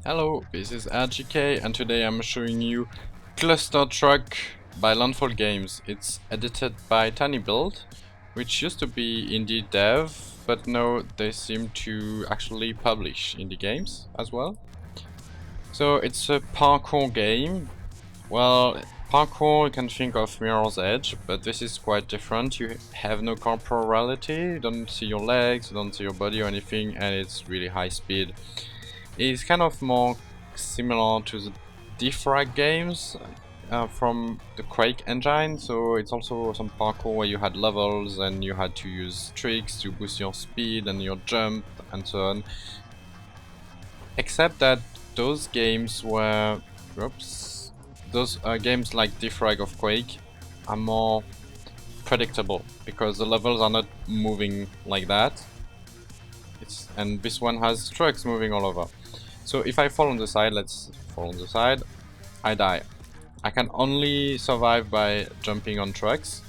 Hello, this is RGK and today I'm showing you Clustertruck by Landfall Games. It's edited by tinyBuild, which used to be indie dev, but now they seem to actually publish indie games as well. So it's a parkour game. Well, parkour you can think of Mirror's Edge, but this is quite different. You have no corporality, you don't see your legs, you don't see your body or anything, and it's really high speed. It's kind of more similar to the defrag games from the Quake engine, so it's also some parkour where you had levels and you had to use tricks to boost your speed and your jump and so on. Except that those games were, those games like defrag of Quake are more predictable because the levels are not moving like that. And this one has trucks moving all over. So if I fall on the side, let's fall on the side, I die. I can only survive by jumping on trucks.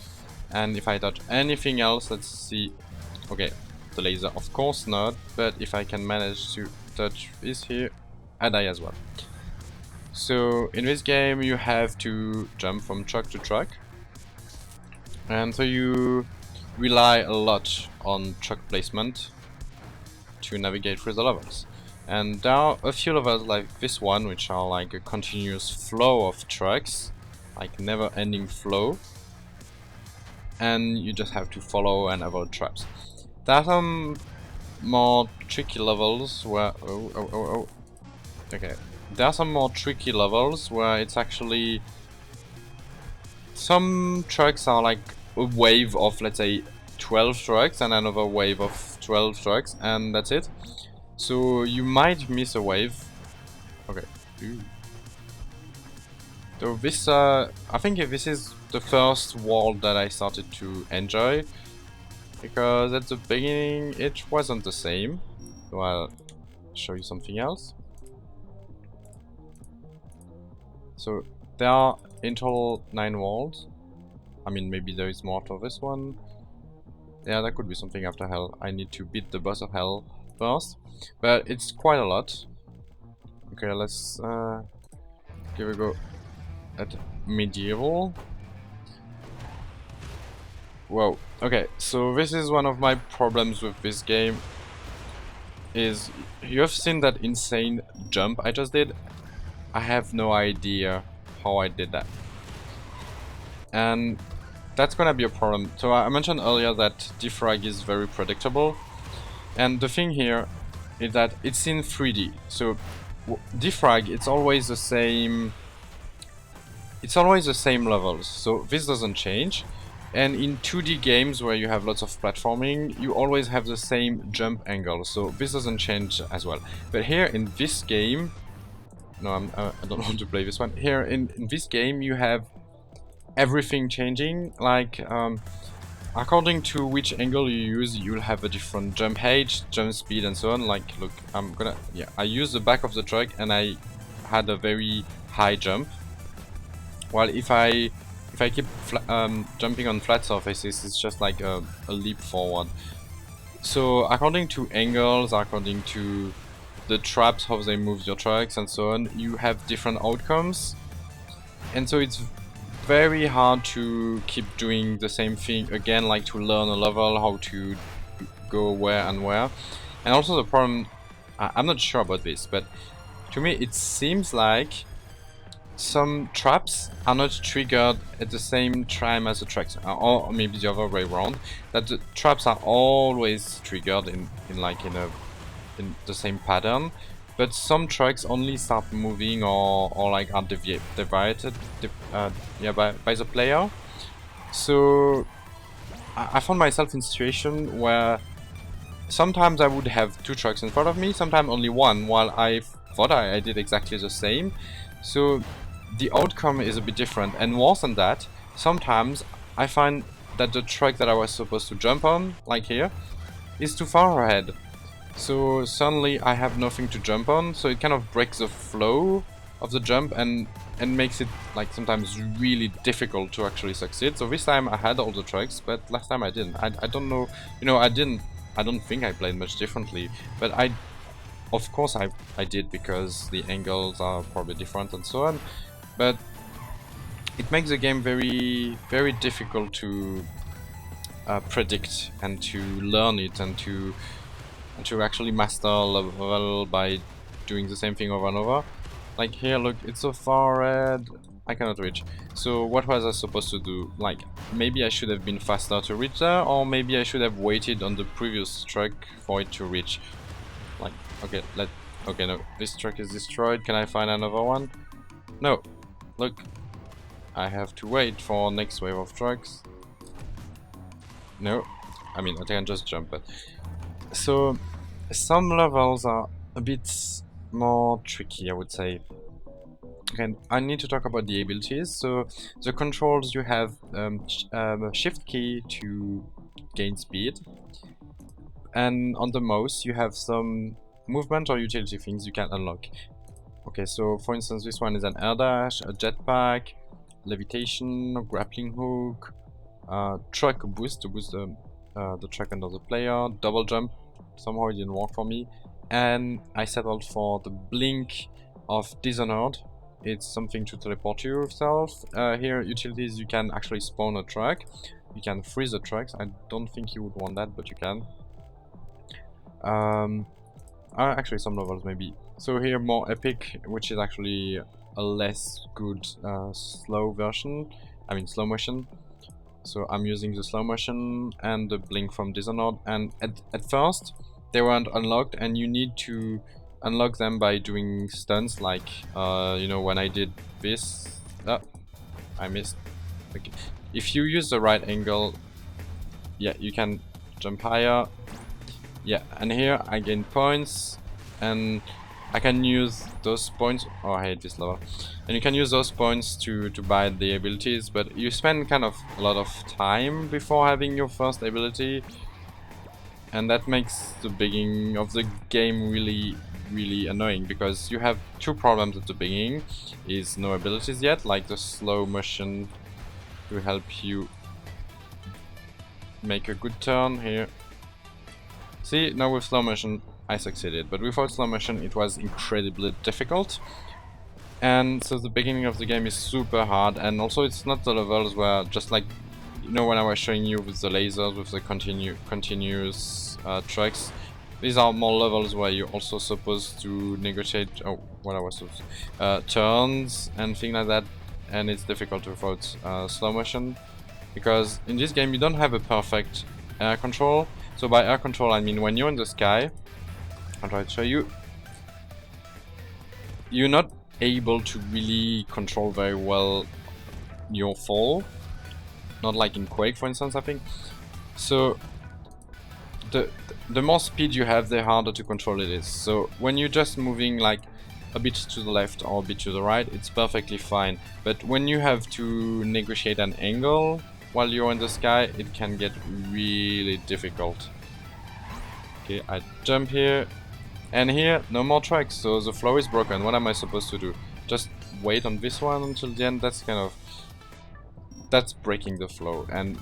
And if I touch anything else, let's see. Okay, the laser of course not, but if I can manage to touch this here, I die as well. So in this game you have to jump from truck to truck. And so you rely a lot on truck placement to navigate through the levels. And there are a few levels like this one, which are like a continuous flow of trucks, like never-ending flow, and you just have to follow and avoid traps. There are some more tricky levels where okay, there are some more tricky levels where it's actually some trucks are like a wave of, let's say, 12 trucks and another wave of 12 trucks, and that's it. So you might miss a wave. Okay. Ooh. So this, I think this is the first world that I started to enjoy, because at the beginning it wasn't the same. So I'll show you something else. So there are in total 9 worlds. I mean, maybe there is more to this one. Yeah, that could be something after hell. I need to beat the boss of hell first, but it's quite a lot. Okay, let's give a go at medieval. Whoa. Okay, so this is one of my problems with this game. Is you have seen that insane jump I just did? I have no idea how I did that, and that's gonna be a problem. So I mentioned earlier that defrag is very predictable, and the thing here is that it's in 3D. So defrag, it's always the same. It's always the same levels. So this doesn't change. And in 2D games where you have lots of platforming, you always have the same jump angle. So this doesn't change as well. But here in this game, no, I don't want to play this one. Here in this game, you have everything changing. Like according to which angle you use, you'll have a different jump height, jump speed, and so on. Like, look, I use the back of the truck and I had a very high jump. While if I keep jumping on flat surfaces, it's just like a leap forward. So according to angles, according to the traps, how they move your trucks and so on, you have different outcomes. And so it's very hard to keep doing the same thing again, like to learn a level, how to go where and where. And also the problem, I'm not sure about this, but to me it seems like some traps are not triggered at the same time as the tracks, or maybe the other way around, that the traps are always triggered in the same pattern, but some tracks only start moving or like are deviated by the player. So I found myself in a situation where sometimes I would have 2 trucks in front of me, sometimes only one, while I thought I did exactly the same. So the outcome is a bit different, and worse than that, sometimes I find that the truck that I was supposed to jump on, like here, is too far ahead. So suddenly I have nothing to jump on, so it kind of breaks the flow of the jump and makes it like sometimes really difficult to actually succeed. So this time I had all the trucks, but last time I didn't. I don't know, I don't think I played much differently, but Of course I did, because the angles are probably different and so on, but it makes the game very, very difficult to predict and to learn it and to actually master a level by doing the same thing over and over. Like here, look, it's so far ahead, I cannot reach. So what was I supposed to do? Like, maybe I should have been faster to reach there, or maybe I should have waited on the previous truck for it to reach. Like, okay, okay, no, this truck is destroyed, can I find another one? No, look, I have to wait for next wave of trucks. No, I mean, I can just jump, but... So, some levels are a bit more tricky, I would say. Okay, I need to talk about the abilities. So, the controls, you have shift key to gain speed, and on the mouse you have some movement or utility things you can unlock. Okay, so for instance, this one is an air dash, a jetpack, levitation, grappling hook, truck boost to boost the truck under the player, double jump, somehow it didn't work for me, and I settled for the blink of Dishonored. It's something to teleport yourself. Here, utilities, you can actually spawn a truck, you can freeze the trucks. I don't think you would want that, but you can. Actually, some levels maybe. So here, more epic, which is actually a less good slow version. I mean, slow motion. So I'm using the slow motion and the blink from Dishonored. And at first, they weren't unlocked, and you need to unlock them by doing stunts, like, you know, when I did this. Oh, I missed. Okay. If you use the right angle, yeah, you can jump higher. Yeah, and here I gain points, and I can use those points. Oh, I hate this level. And you can use those points to buy the abilities, but you spend kind of a lot of time before having your first ability, and that makes the beginning of the game really, really annoying, because you have two problems at the beginning. Is no abilities yet, like the slow motion to help you make a good turn here. See, now with slow motion I succeeded, but without slow motion it was incredibly difficult. And so the beginning of the game is super hard, and also it's not the levels where, just like, you know, when I was showing you with the lasers, with the continuous trucks, these are more levels where you're also supposed to negotiate, oh, what I was supposed to, turns and things like that, and it's difficult without slow motion, because in this game you don't have a perfect air control. So by air control I mean when you're in the sky, I'll try to show you, you're not able to really control very well your fall, not like in Quake for instance, I think. So the more speed you have, the harder to control it is. So when you're just moving like a bit to the left or a bit to the right, it's perfectly fine, but when you have to negotiate an angle while you're in the sky, it can get really difficult. Okay, I jump here, and here, no more tracks, so the flow is broken. What am I supposed to do? Just wait on this one until the end? That's kind of... that's breaking the flow. And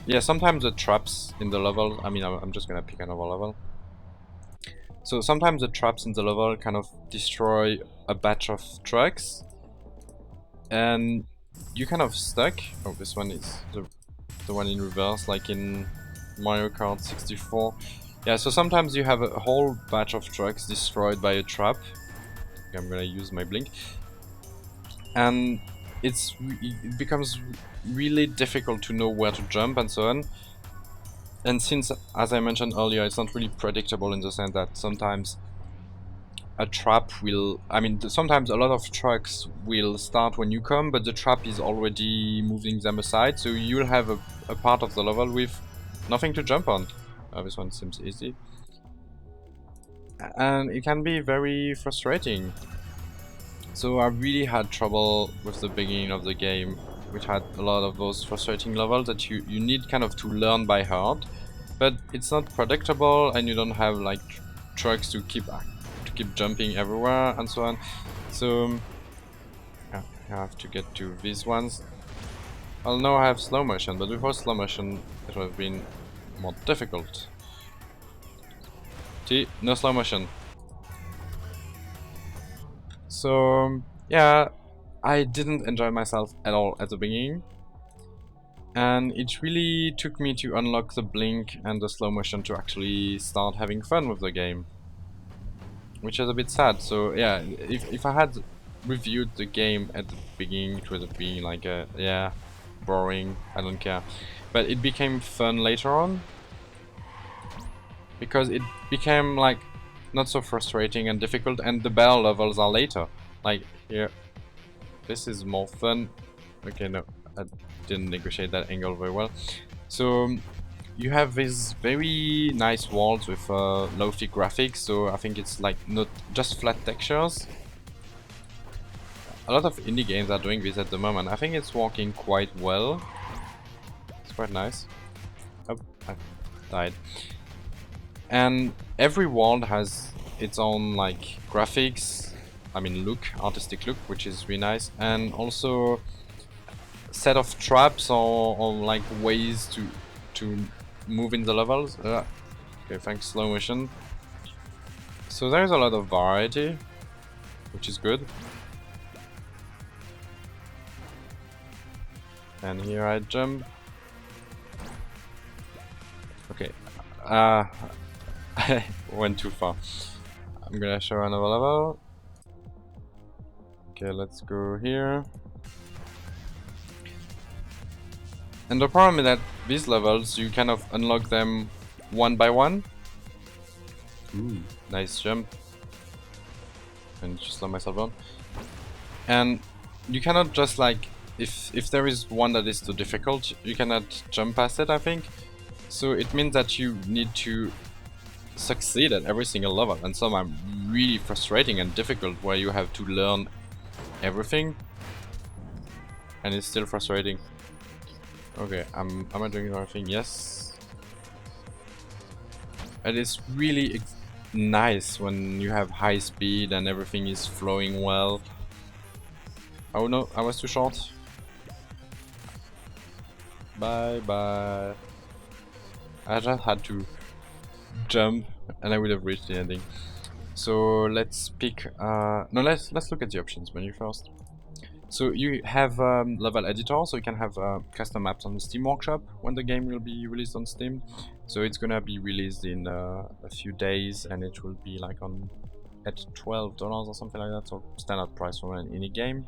yeah, sometimes the traps in the level... I mean, I'm just gonna pick another level. So sometimes the traps in the level kind of destroy a batch of trucks, and you kind of stuck. Oh, this one is the one in reverse, like in Mario Kart 64. Yeah, so sometimes you have a whole batch of trucks destroyed by a trap. Okay, I'm gonna use my blink. And it becomes really difficult to know where to jump and so on. And since, as I mentioned earlier, it's not really predictable in the sense that sometimes a trap will... I mean, sometimes a lot of trucks will start when you come, but the trap is already moving them aside, so you'll have a part of the level with nothing to jump on. This one seems easy. And it can be very frustrating. So I really had trouble with the beginning of the game, which had a lot of those frustrating levels that you need kind of to learn by heart. But it's not predictable, and you don't have like trucks to keep jumping everywhere and so on. So I have to get to these ones. Well, now I have slow motion, but before slow motion it would have been more difficult. See, no slow motion. So yeah, I didn't enjoy myself at all at the beginning, and it really took me to unlock the blink and the slow motion to actually start having fun with the game, which is a bit sad. So yeah, if I had reviewed the game at the beginning, it would have been like yeah, boring, I don't care, but it became fun later on because it became like not so frustrating and difficult, and the better levels are later. Like here, this is more fun. Okay, no, I didn't negotiate that angle very well. So you have these very nice walls with low-fi graphics, so I think it's like not just flat textures. A lot of indie games are doing this at the moment. I think it's working quite well. It's quite nice. Oh, I died. And every world has its own like graphics, I mean look, artistic look, which is really nice, and also set of traps or like ways to move in the levels. Okay, thanks, slow motion. So there's a lot of variety, which is good. And here I jump. Okay, I went too far. I'm gonna show another level. Okay, let's go here. And the problem is that these levels, you kind of unlock them one by one. Ooh, nice jump. And just slow myself down. And you cannot just like, if there is one that is too difficult, you cannot jump past it, I think. So it means that you need to succeed at every single level, and some are really frustrating and difficult where you have to learn everything, and it's still frustrating. Okay, am I doing the right thing? Yes. And it's really nice when you have high speed and everything is flowing well. Oh no, I was too short. Bye bye. I just had to jump and I would have reached the ending. So let's pick no, let's look at the options menu first. So you have level editor, so you can have custom maps on the Steam Workshop when the game will be released on Steam. So it's gonna be released in a few days, and it will be like on at $12 or something like that, so standard price for an indie game.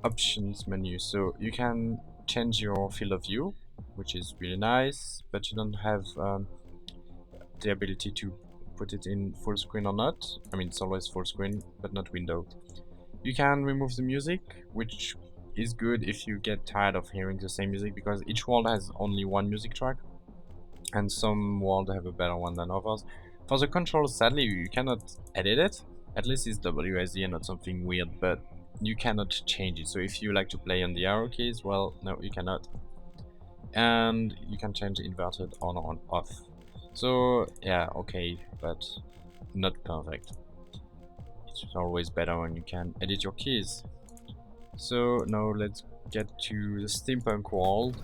Options menu, so you can change your field of view, which is really nice, but you don't have the ability to put it in full screen or not. I mean, it's always full screen, but not windowed. You can remove the music, which is good if you get tired of hearing the same music, because each world has only one music track, and some worlds have a better one than others. For the controls, sadly, you cannot edit it. At least it's WSD and not something weird, but you cannot change it. So if you like to play on the arrow keys, well, no, you cannot. And you can change inverted on or on off. So yeah, okay, but not perfect. It's always better when you can edit your keys. So now let's get to the steampunk world.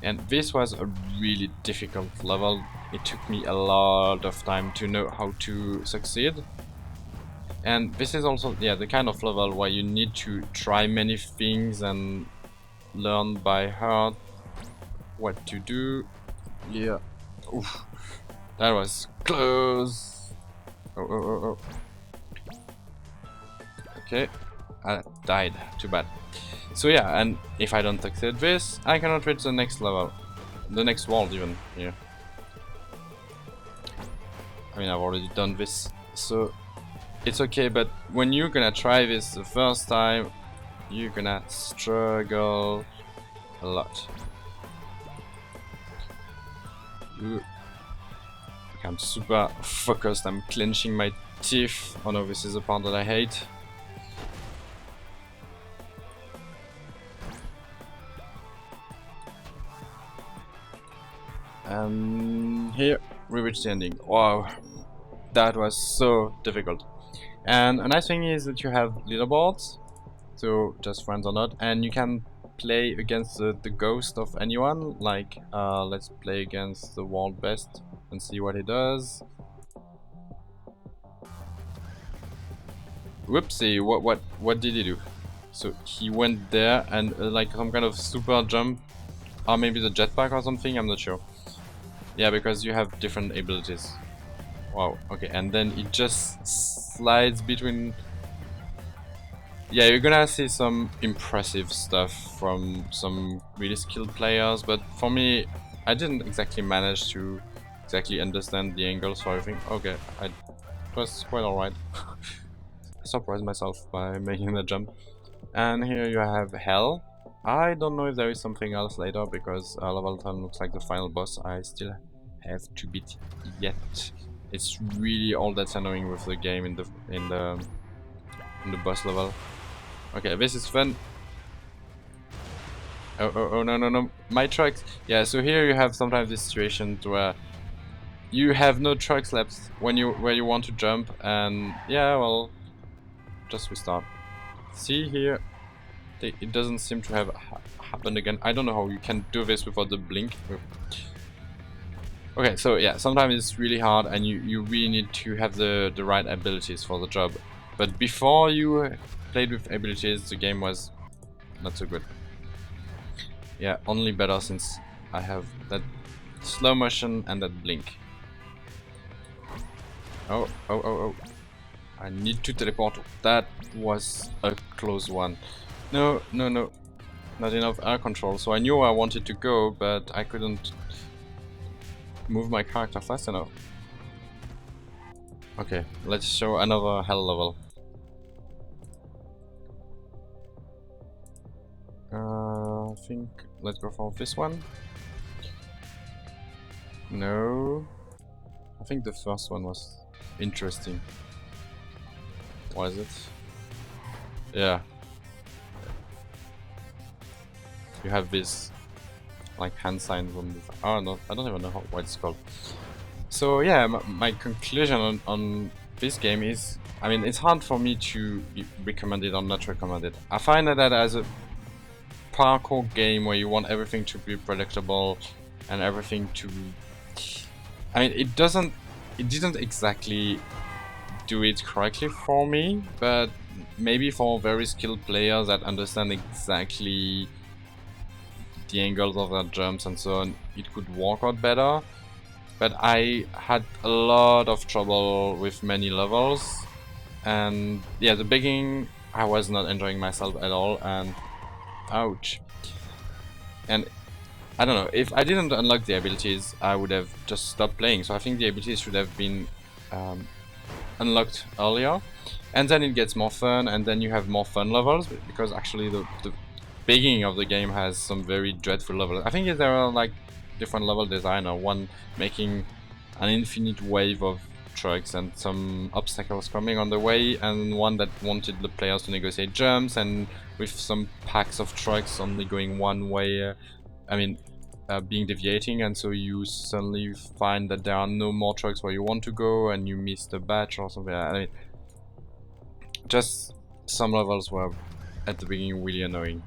And this was a really difficult level. It took me a lot of time to know how to succeed. And this is also, yeah, the kind of level where you need to try many things and learn by heart what to do. Yeah. Oof. That was close. Oh. Okay. I died. Too bad. So yeah, and if I don't succeed this, I cannot reach the next level. The next world even, here. I mean, I've already done this, so it's okay, but when you're gonna try this the first time, you're gonna struggle a lot. Ooh. Okay, I'm super focused, I'm clenching my teeth. Oh no, this is the part that I hate. And here we reach the ending. Wow, that was so difficult. And a nice thing is that you have leaderboards, so just friends or not, and you can play against the ghost of anyone. Like, let's play against the world best and see what he does. Whoopsie, what did he do? So he went there and like some kind of super jump, or maybe the jetpack or something, I'm not sure. Yeah, because you have different abilities. Wow, okay, and then it just slides between. Yeah, you're gonna see some impressive stuff from some really skilled players, but for me, I didn't exactly manage to exactly understand the angles for everything. Okay, it was quite alright. I surprised myself by making the jump. And here you have Hell. I don't know if there is something else later because level 10 looks like the final boss. I still have to beat yet. It's really all that's annoying with the game in the boss level. Okay, this is fun. Oh no no no, my trucks. Yeah, so here you have sometimes this situation where you have no trucks left when you want to jump, and yeah, well, just restart. See here, it doesn't seem to have happened again. I don't know how you can do this without the blink. Okay, so yeah, sometimes it's really hard, and you really need to have the right abilities for the job. But before you played with abilities, the game was not so good. Yeah, only better since I have that slow motion and that blink. Oh, oh, oh, oh. I need to teleport. That was a close one. No, no, no. Not enough air control. So I knew I wanted to go, but I couldn't move my character fast enough. Okay, let's show another hell level. I think let's go for this one. No. I think the first one was interesting. What is it? Yeah. You have this like hand sign from the, oh no, I don't even know what it's called. So yeah, my conclusion on this game is, I mean, it's hard for me to recommend it or not recommend it. I find that as a parkour game where you want everything to be predictable and everything to, I mean, it didn't exactly do it correctly for me, but maybe for very skilled players that understand exactly the angles of their jumps and so on, it could work out better. But I had a lot of trouble with many levels, and yeah, the beginning I was not enjoying myself at all, and ouch. And I don't know, if I didn't unlock the abilities, I would have just stopped playing. So I think the abilities should have been unlocked earlier, and then it gets more fun, and then you have more fun levels, because actually the beginning of the game has some very dreadful levels. I think there are like different level designer, one making an infinite wave of trucks and some obstacles coming on the way, and one that wanted the players to negotiate jumps, and with some packs of trucks only going one way, I mean being deviating, and so you suddenly find that there are no more trucks where you want to go and you miss the batch or something. I mean, just some levels were at the beginning really annoying.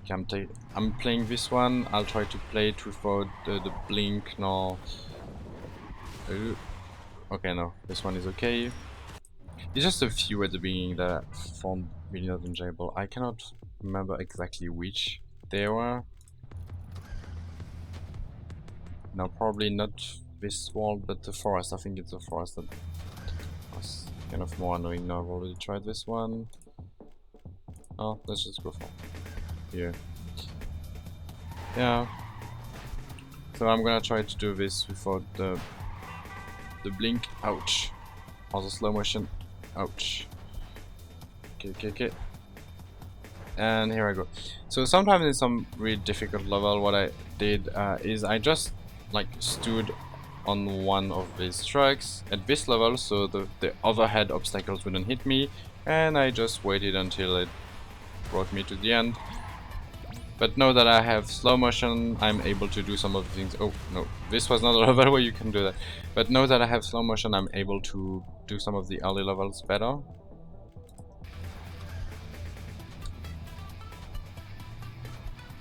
Okay, I'm playing this one. I'll try to play it without the blink. No. Okay, no. This one is okay. It's just a few at the beginning that I found really not enjoyable. I cannot remember exactly which they were. No, probably not this world, but the forest. I think it's the forest that was kind of more annoying. Now I've already tried this one. Oh, let's just go for here. Yeah. So I'm gonna try to do this without the blink. Ouch. Also slow motion. Ouch. Okay, okay, okay. And here I go. So sometimes in some really difficult level, what I did is I just like stood on one of these trucks at this level, so the overhead obstacles wouldn't hit me, and I just waited until it brought me to the end. But now that I have slow motion, I'm able to do some of the things. Oh no, this was not a level where you can do that. But now that I have slow motion, I'm able to do some of the early levels better.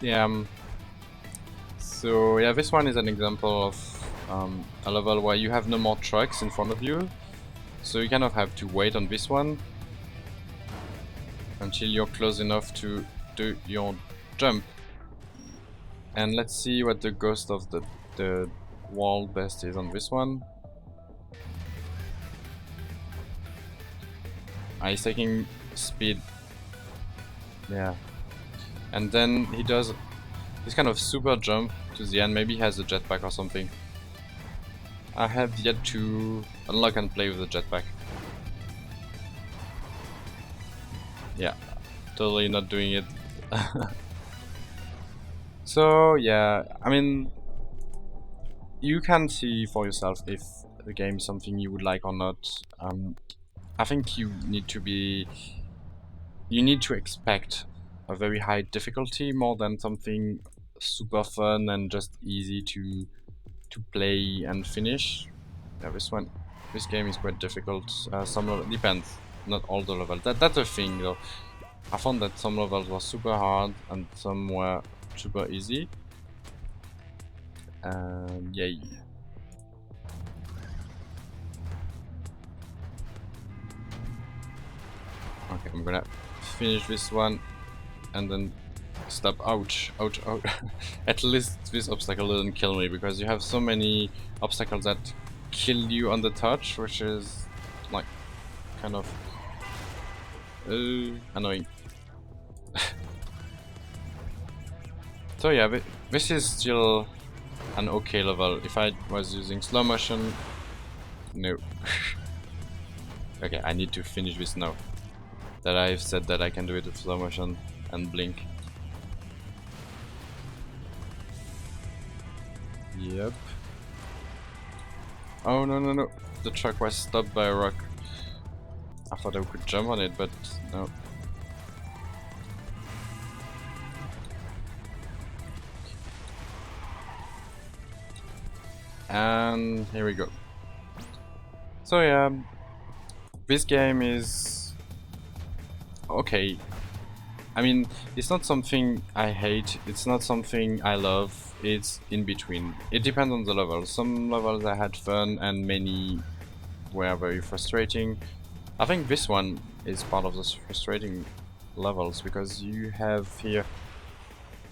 Yeah. So yeah, this one is an example of a level where you have no more trucks in front of you, so you kind of have to wait on this one. until you're close enough to do your jump. And let's see what the ghost of the world best is on this one. He's taking speed. Yeah. And then he does this kind of super jump to the end. Maybe he has a jetpack or something. I have yet to unlock and play with the jetpack. Yeah, totally not doing it. So yeah, I mean, you can see for yourself if the game is something you would like or not. I think you need to expect a very high difficulty more than something super fun and just easy to play and finish. Yeah, this game is quite difficult. Some level depends, not all the levels. That's the thing though. I found that some levels were super hard and some were super easy. Yay. Okay, I'm gonna finish this one and then stop. Ouch, ouch, ouch. At least this obstacle didn't kill me, because you have so many obstacles that kill you on the touch, which is like kind of annoying. So yeah, this is still an okay level. If I was using slow motion, no. Okay, I need to finish this now that I've said that I can do it with slow motion and blink. Yep. Oh no no no, the truck was stopped by a rock. I thought I could jump on it, but no. And here we go. So yeah, this game is okay. I mean, it's not something I hate, it's not something I love, it's in between. It depends on the level. Some levels I had fun and many were very frustrating. I think this one is part of those frustrating levels, because you have here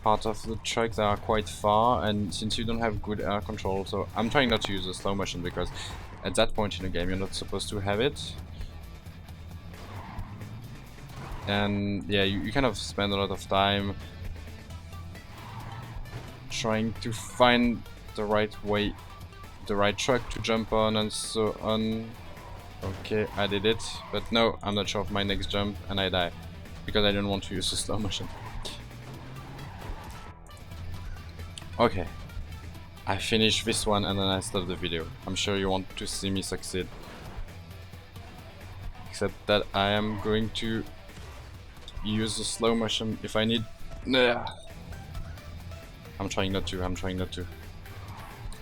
part of the truck that are quite far, and since you don't have good air control, so I'm trying not to use the slow motion because at that point in the game you're not supposed to have it. And yeah, you kind of spend a lot of time trying to find the right way, the right truck to jump on and so on. Okay, I did it, but no, I'm not sure of my next jump and I die because I don't want to use the slow motion. Okay, I finished this one and then I stop the video. I'm sure you want to see me succeed. Except that I am going to use the slow motion if I need. I'm trying not to, I'm trying not to.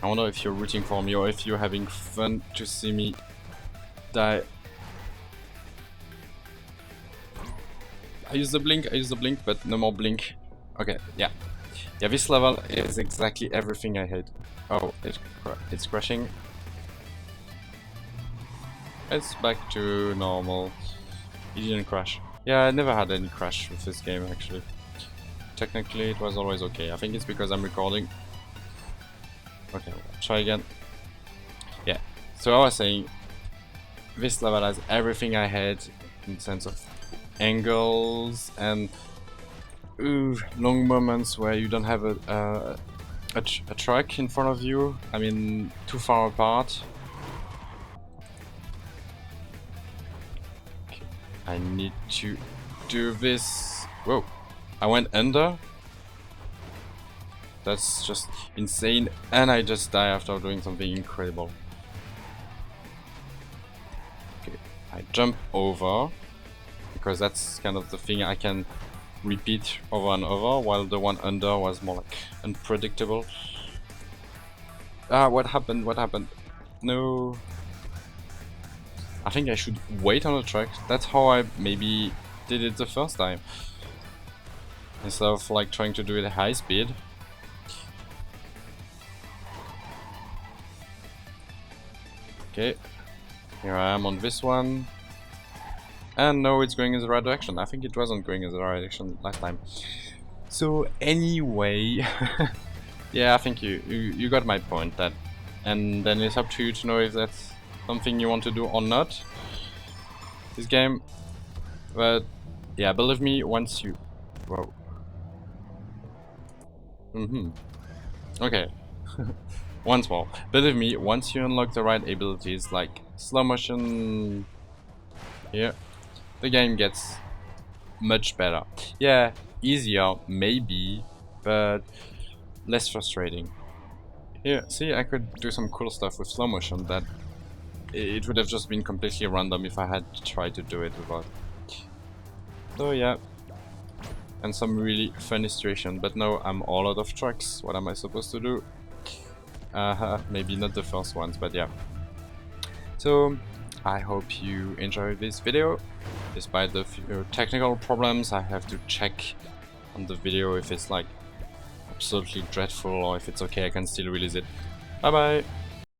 I wonder if you're rooting for me or if you're having fun to see me die. I use the blink, but no more blink. Okay, yeah. Yeah, this level is exactly everything I hate. Oh, it's crashing. It's back to normal. It didn't crash. Yeah, I never had any crash with this game actually. Technically it was always okay. I think it's because I'm recording. Okay, try again. Yeah, so I was saying, this level has everything I had in the sense of angles and long moments where you don't have a truck in front of you. I mean, too far apart. Okay, I need to do this. Whoa, I went under. That's just insane, and I just die after doing something incredible. Okay, I jump over, because that's kind of the thing I can repeat over and over, while the one under was more like unpredictable. Ah, what happened? What happened? No. I think I should wait on the track. That's how I maybe did it the first time. Instead of like trying to do it at high speed. Okay, here I am on this one, And no, it's going in the right direction. I think it wasn't going in the right direction last time. So anyway, yeah, I think you got my point. That, and then it's up to you to know if that's something you want to do or not. This game, but yeah, believe me, once you, whoa, okay. Once more, believe me, once you unlock the right abilities like slow motion here, the game gets much better. Yeah, easier maybe, but less frustrating. Here, see, I could do some cool stuff with slow motion that it would have just been completely random if I had tried to do it without. So yeah, and some really funny situation, but now I'm all out of trucks. What am I supposed to do? Maybe not the first ones, but yeah. So I hope you enjoyed this video. Despite the few technical problems, I have to check on the video if it's like absolutely dreadful or if it's okay, I can still release it. Bye bye!